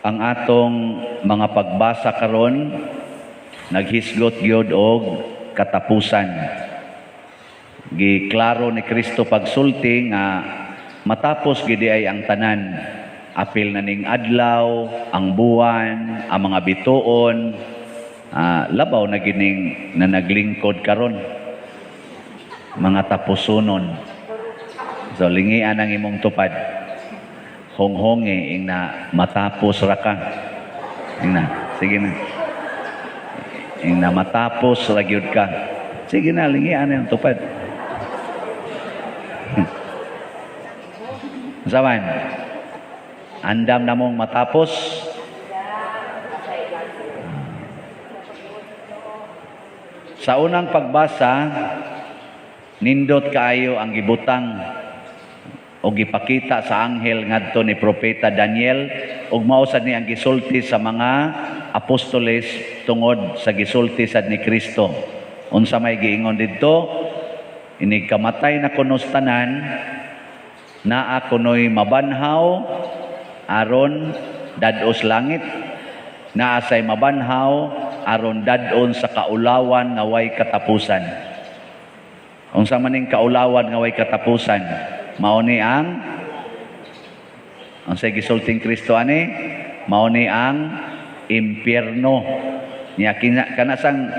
ang atong mga pagbasa karon naghisgot gyud og katapusan. Giklaro ni Kristo pagsulti nga matapos gid ay ang tanan. Apil na ning adlaw, ang buwan, ang mga bituon, labaw na gining na naglingkod karon. Mga tapusonon. So lingian ang imong tupad. Honghonge ing na matapos ra ka. Ing na, sige na. Ing na matapos ra gyud ka. Sige na, lingian ang tupad. Sawan. Andam na mong matapos. Sa unang pagbasa, nindot kaayo ang gibutang o gipakita sa anghel ngadto ni propeta Daniel ug mao sad ni ang gisulti sa mga apostoles tungod sa gisulti sad ni Kristo. Unsa may giingon didto? Inig kamatay na kunos tanan, naa kunoy mabanhaw aron dados langit, naa say mabanhaw aron dadon sa kaulawan nga way katapusan. Unsa man ning kaulawan nga way katapusan? Mao ni ang say gisulting Kristo ani, mao ni ang impyerno. Nya kanasang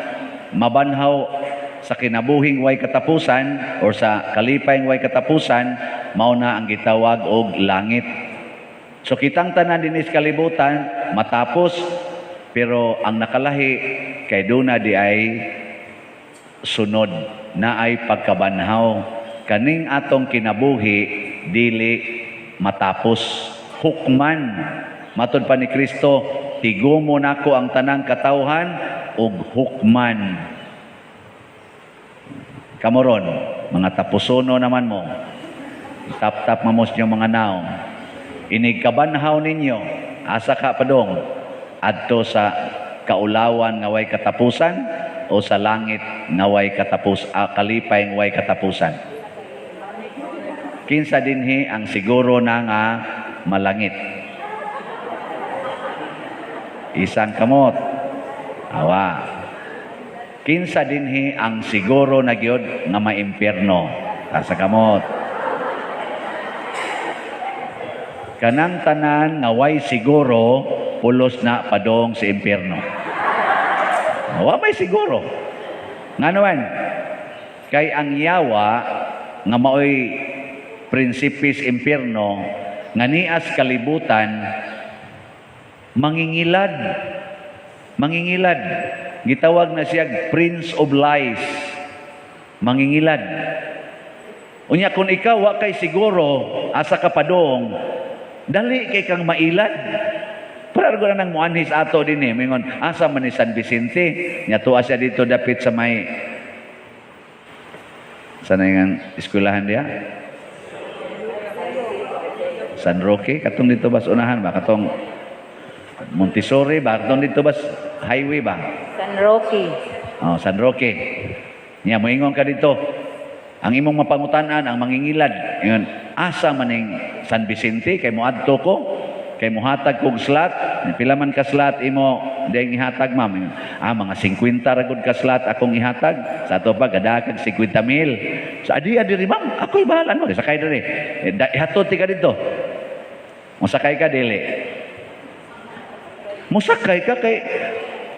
mabanhaw sa kinabuhing way katapusan or sa kalipayng way katapusan, mao na ang gitawag og langit. So kitang tanan dinhi sa kalibutan matapos, pero ang nakalahi kay duna di ay sunod na ay pagkabanhaw. Kaning atong kinabuhi dili matapos. Hukman. Matod pa ni Kristo, tigumo nako ang tanang katawhan ug hukman. Kamoron, mga tapusono naman mo. Tap-tap mamos niyo mga naong. Inig kabanhaw ninyo, asa ka padong, adto sa kaulawan nga way katapusan o sa langit nga way kalipay nga way katapusan. Kinsa dinhi ang siguro na nga malangit? Isang kamot. Awa. Kinsa dinhi ang siguro na gyud nga maimpyerno? Asa kamot. Kanang tanan nga way siguro pulos na padong sa impyerno. Wa may siguro. Nganuan? Kay ang yawa nga maoy prinsipis impyerno nga nias kalibutan mangingilad. Gitawag na siya Prince of Lies. Mangingilad. Unya kung ikaw wa kay siguro asa ka padong, dali kay kang mailad. Para na nang muanhis ato dinhi mingon asa man ni San Vicente, nya tuwa siya dito dapit sa may sana nga eskwelahan dia. San Roque, katong dito bas unahan ba? Katong Montessori ba? Katong dito bas highway ba? San Roque. Oh, San Roque. Niya, moingon ka dito. Ang imong mapangutanan, ang mangingilad. Ingon, asa maning San Vicente, kay mo adto ko, kay mo hatag kog slot. Pila man ka slot, imo, dahil ihatag, ma'am. Mga 50 ragod ka slot, akong ihatag. Sa ato pa, gadakag 50,000. So, adi rin, ma'am, ako'y bahala mo. Sakay na rin. Ihatod ka dito. Musakay ka, dili. Musakay ka, kay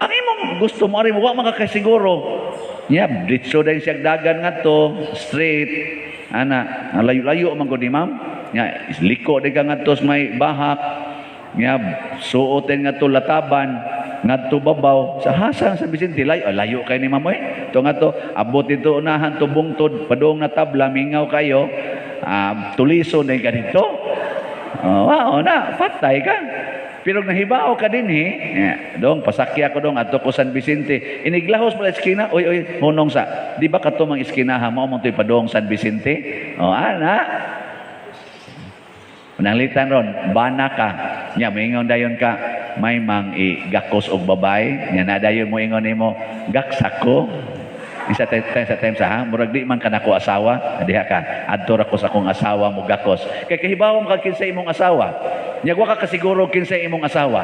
ang imong gusto mo, rin, huwag makakasiguro. Yeah, ditso dahil siyang dagan nga to, straight. Layo-layo man ko ni ma'am. Yeah, liko din ka nga to may bahak. Yeah, suotin nga to lataban. Nga to babaw. Sa hasang sa Vicente, layo kayo ni ma'am. Ito nga to, abot ito unahan to bungtod, padong na tabla, mingaw kayo. Tuliso din ka dito. Wow, patay ka. Pero nahibao ka din dong pasakya ko dong adto ko San Vicente. Iniglahos pala iskina, oy hunong sa. Di ba kato mang iskinaha mo to'y padong San Vicente? Pananglitan ron, bana ka. Nya moingon dayon ka, may mang igakos og babay. Nya na dayon mo ingon nimo, gaksako. Isa time sa murag di man kanako asawa, diha ka. Adto ra ko sa akong asawa mo gakos. Kay kahibawon ka kinsa imong asawa. Nya wa ka kasiguro kinsay imong asawa.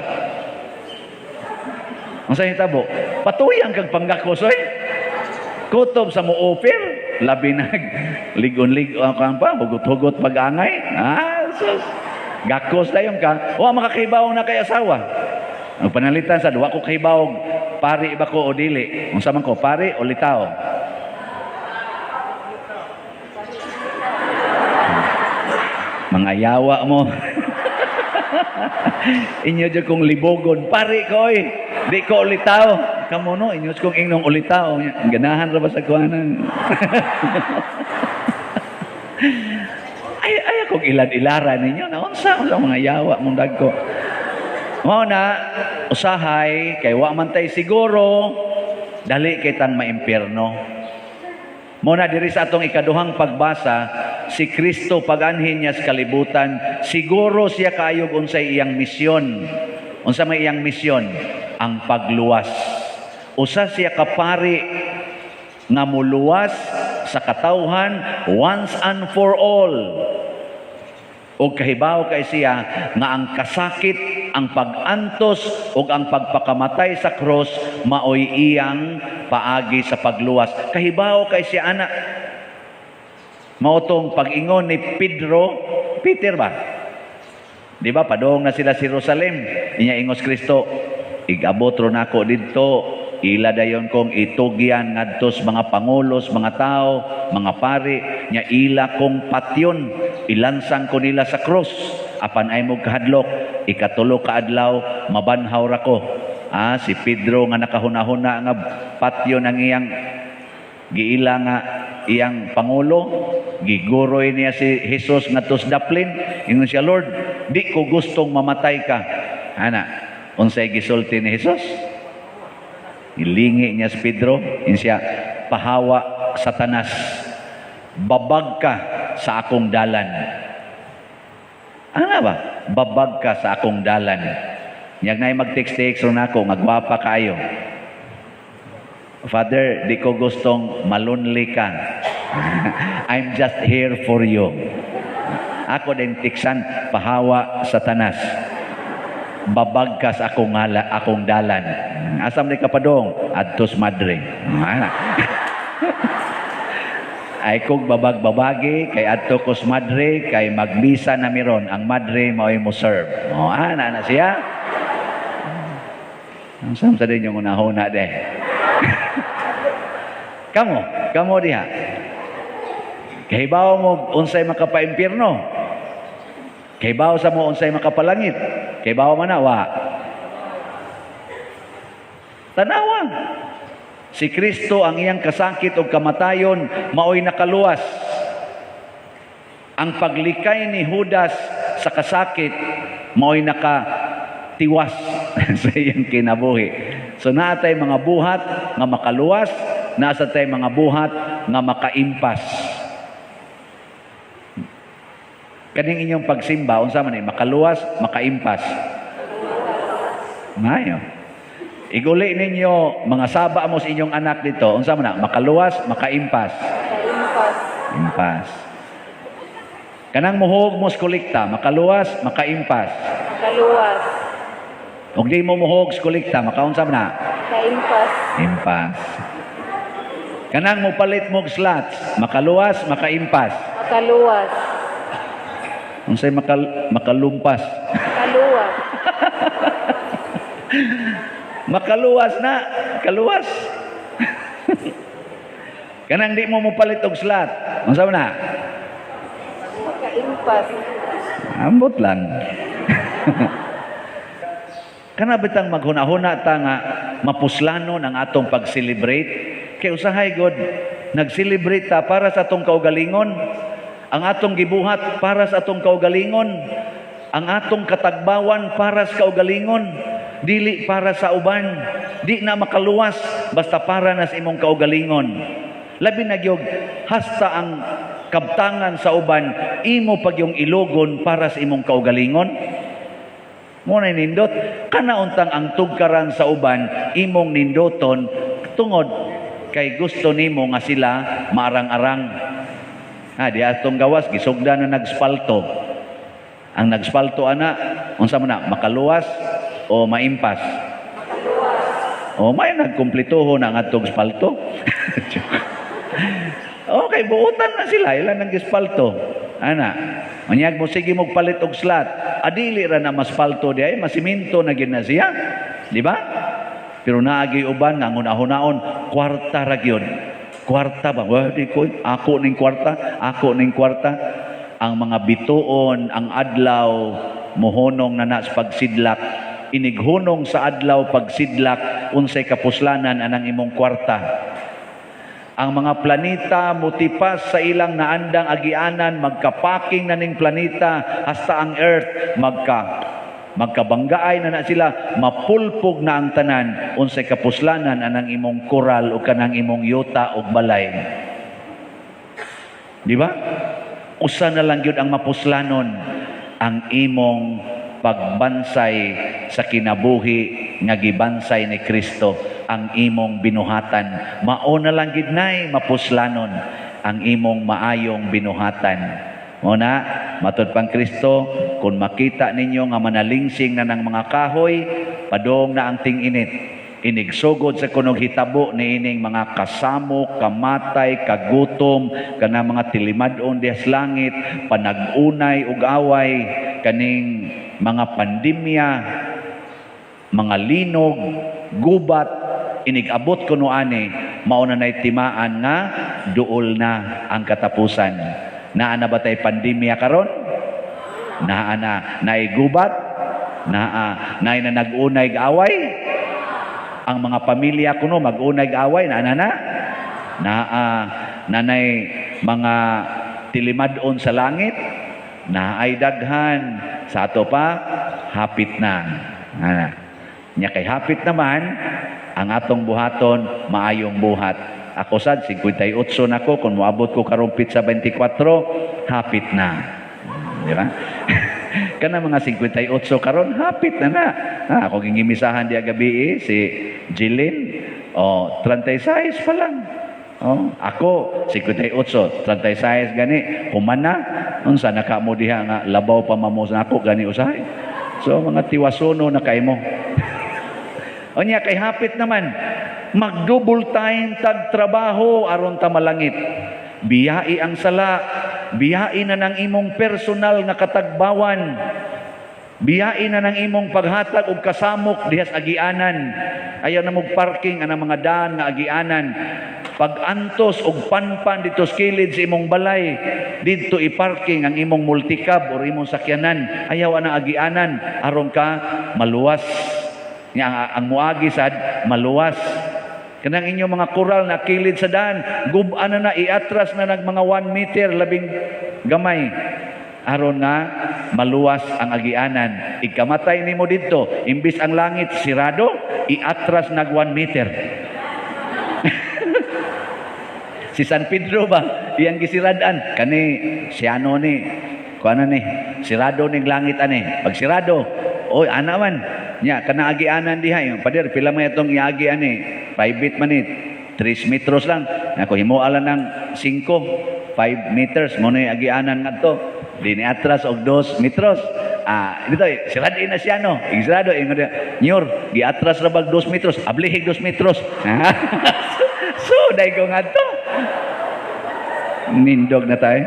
Ang sa hitabo, patuyang kag panggakos oy. Kutob sa mo-offer, labi nag ligon-ligon kan pa, hugot-hugot pag-angay. Sus. Gakos dayon ka, wa makakibaw na kay asawa. Ang panalitan sa wa ko kahibaw, pari ba ko o dili? Unsa man ko, pari o litaw? Mga yawa mo. Inyo dyan kong libogon, pari ko eh. Di ko ulitaw. Kamu no, inyo kong ingnong ulitaw. Ganahan ra ba sa kuhanan? ay akong ilad-ilaran ninyo. Naunsa mga yawa mong dagko. Mao na, usahay, kay wa man tay siguro, dali kitang maimpyerno. Muna diri sa atong ikaduhang pagbasa, si Kristo pag-anhin niya sa kalibutan, siguro siya kaayog unsay iyang misyon. Unsa may iyang misyon? Ang pagluwas. Usa siya kapari nga muluwas sa katawhan once and for all. O kahibaw kay siya nga ang kasakit, ang pag-antos o ang pagpakamatay sa cross maoy iyang paagi sa pagluwas. Kahibaw kay siya ana. Mautong pag-ingon ni Peter ba? Di ba padong na sila sa Jerusalem? Inya ingos Kristo, igabot ron ako didto. Ila dayon kong itugyan ngadtos mga pangulos, mga tao, mga pari, nya ila kong patyon, ilansang ko nila sa cross. Apan ay mo kahadlok, ikatulo ka adlaw, mabanhaw ra ko. Si Pedro nga nakahuna-huna nga patyon ang iyang giila nga iyang pangulo, giguroy niya si Jesus ngadtos daplin. Ingon siya, Lord, di ko gustong mamatay ka. Ana, unsay gisulti ni Jesus? Ilingi niya si Pedro, yun siya, pahawa Satanas, babag ka sa akong dalan. Ano ba? Babag ka sa akong dalan. Niyag na mag-text-text ron ako, magwapa kayo. Father, di ko gustong malunli ka. I'm just here for you. Ako din tiksan, pahawa Satanas. Babag ka sa akong dalan. Asam ni kapadong adtos madre. Ay kog babag-babagi kay adto kos madre kay magbisa na miron ang madre mao'y mo serve. Ana na siya. Ang sam sa din yung unahuna de. Kamo diha. Kahibaw mo unsay makapaimpyerno. Kahibaw sa mo unsay makapalangit. Kahibaw man na wa. Tanawa. Si Kristo ang iyang kasakit o kamatayon maoy nakaluwas. Ang paglikay ni Judas sa kasakit maoy nakatiwas sa iyang kinabuhi. So naatay mga buhat nga makaluwas, nasa tay mga buhat nga makaimpas. Kaning inyong pagsimba unsa man makaluwas, makaimpas. Ngayon. Iguli ninyo mga saba mo sa inyong anak dito. Unsa man makaluwas, makaimpas. Impas. Kanang muhog mo sa kolekta, makaluwas, makaimpas. Makaluwas. Ug di mo muhog sa kolekta, makaunsa man na? Kaimpas. Impas. Kanang mo palit mo slots, makaluwas, makaimpas. Makaluwas. Unsay makalumpas? Makaluwas. Makaluwas na, kaluwas. Kanang di mo palit og slot. Unsa man na? Makaimpas. Ambot lang. Kana bitang maghuna-huna ta nga mapuslanon ang atong pag-celebrate. Kay usahay god nag-celebrate ta para sa atong kaugalingon. Ang atong gibuhat para sa atong kaugalingon. Ang atong katagbawan para sa kaugalingon. Dili para sa uban. Di na makaluwas basta para na sa imong kaugalingon. Labi na gyud hasta ang kabtangan sa uban imo pag yung ilogon para sa imong kaugalingon. Mo na nindot kana untang ang tugkaran sa uban imong nindoton tungod kay gusto nimo nga sila maarang-arang. Di atong gawas gisugdan na nagspalto. Ang nagspalto ana, unsa man na, makaluwas o maimpas? O may nagkumplituho na nga itong spalto. Okay, buutan na sila. Ilan ang gispalto? Ana, manyag mo, sige mo palit og slat. Adili ra na maspalto di ay, masiminto na gina siya. Di ba? Pero naagi uban, nga ngunahon-naon, kwarta ra gyud. Kwarta ba? Wadi ko, ako ning kwarta, ako ning kwarta. Ang mga bituon, ang adlaw, mohonong na sa pagsidlak, inighunong sa adlaw pagsidlak, unsay kapuslanan anang imong kwarta. Ang mga planeta mutipas sa ilang naandang agianan, magkapaking na ning planeta hasta ang earth magkabanggaay na sila, mapulpog na ang tanan, unsay kapuslanan anang imong koral o kanang imong yuta o balay. Di ba? Usa na lang yun ang mapuslanon, ang imong pagbansay sa kinabuhi nga gibansay ni Kristo, ang imong binuhatan. Mao na lang gid nay mapuslanon ang imong maayong binuhatan. Muna, matud pang Kristo, kung makita ninyo nga manalingsing na ng mga kahoy, padong na ang ting-init. Inigsugod sa kunog hitabo ni ining mga kasamok, kamatay, kagutom, kana mga tilimadon diyas langit, panag-unay ug away, kaning mga pandemya, mga linog, gubat, inigabot kuno ani, mao na nay timaan nga duol na ang katapusan. Naa na ba tay pandemya karon? Naa na naigubat? Naa na nag-unay away? Ang mga pamilya kuno mag-unay away na nanay mga tilimadon sa langit na ay daghan sa ato pa hapit na. Nya kay hapit naman ang atong buhaton maayong buhat. Ako sad 58 nako, kung moabot ko karumpit sa 24 hapit na. Di ba? Kana mga 58 karon hapit na. Ako gingimisahan diya gabi si Jilin, 36 pa lang. Ako 58, 36 gani, humana unsa naka mo diha nga labaw pa mamos nako gani usahay. So mga tiwasono na kay mo. Onya kay hapit naman, mag-double time tag trabaho aron ta malangit. Biyai ang sala, biyai na ng imong personal nga katagbawan. Biyai na ng imong paghatag og kasamok dihas agianan. Ayaw na mog parking anang mga daan nga agianan. Pag-antos og panpan dito sa kilid sa imong balay, dito i-parking ang imong multicab o imong sakyanan. Ayaw na agianan aron ka maluwas. Ang muagi sad maluwas. Kanang inyong mga koral na kilid sa daan, guban na iatras na nag mga 1 meter labing gamay. Aron nga maluwas ang agianan. Ikamatay nimo dito, imbis ang langit sirado, iatras nag 1 meter. Si San Pedro ba, iyang gisiradan, kani siyano ni, kuana ni, sirado ning langit ani. Pag sirado, oy ana man, nya kana agianan diha, yung pader pila man itong iagi ani, private man ni, 3 metros lang. Ako himuala ng 5 meters mo na agianan ngadto. Dini atras og 2 metros. Dito sirado na siya no. Sirado nyor, gi atras ra bag 2 metros, ablihig 2 metros. So dai ko ngadto. Nindog na tayo.